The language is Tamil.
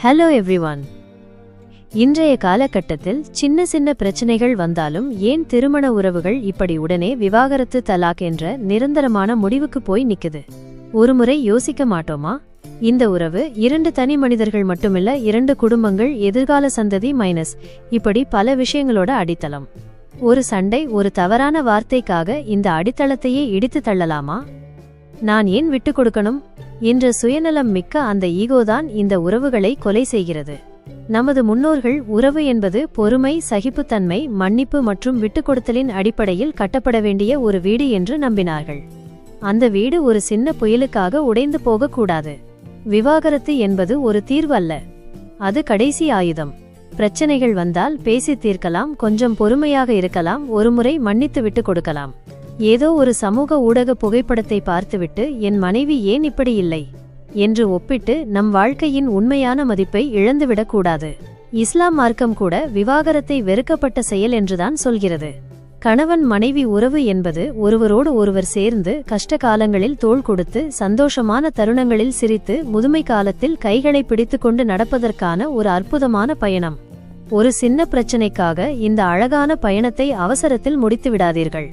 Hello everyone. இன்றைய காலகட்டத்தில் சின்ன சின்ன பிரச்சனைகள் வந்தாலும் ஏன் திருமண உறவுகள் இப்படி உடனே விவாகரத்து தலாக் என்ற நிரந்தரமான முடிவுக்கு போய் நிக்குது? ஒருமுறை யோசிக்க மாட்டோமா? இந்த உறவு இரண்டு தனி மனிதர்கள் மட்டுமில்ல, இரண்டு குடும்பங்கள், எதிர்கால சந்ததி இப்படி பல விஷயங்களோட அடித்தளம். ஒரு சண்டை, ஒரு தவறான வார்த்தைக்காக இந்த அடித்தளத்தையே இடித்து தள்ளலாமா? நான் ஏன் விட்டு கொடுக்கணும் என்ற சுயநலம் மிக்க அந்த ஈகோதான் இந்த உறவுகளை கொலை செய்கிறது. நமது முன்னோர்கள் உறவு என்பது பொறுமை, சகிப்புத்தன்மை, மன்னிப்பு மற்றும் விட்டுக்கொடுத்தலின் அடிப்படையில் கட்டப்பட வேண்டிய ஒரு வீடு என்று நம்பினார்கள். அந்த வீடு ஒரு சின்ன புயலுக்காக உடைந்து போகக்கூடாது. விவாகரத்து என்பது ஒரு தீர்வு அல்ல, அது கடைசி ஆயுதம். பிரச்சனைகள் வந்தால் பேசி தீர்க்கலாம், கொஞ்சம் பொறுமையாக இருக்கலாம், ஒருமுறை மன்னித்து விட்டு கொடுக்கலாம். ஏதோ ஒரு சமூக ஊடக புகைப்படத்தை பார்த்துவிட்டு என் மனைவி ஏன் இப்படி இல்லை என்று ஒப்பிட்டு நம் வாழ்க்கையின் உண்மையான மதிப்பை இழந்துவிடக்கூடாது. இஸ்லாம் மார்க்கம் கூட விவாகரத்தை வெறுக்கப்பட்ட செயல் என்றுதான் சொல்கிறது. கணவன் மனைவி உறவு என்பது ஒருவரோடு ஒருவர் சேர்ந்து கஷ்ட காலங்களில் தோள் கொடுத்து, சந்தோஷமான தருணங்களில் சிரித்து, முதுமை காலத்தில் கைகளை பிடித்துக்கொண்டு நடப்பதற்கான ஒரு அற்புதமான பயணம். ஒரு சின்ன பிரச்சனைக்காக இந்த அழகான பயணத்தை அவசரத்தில் முடித்து விடாதீர்கள்.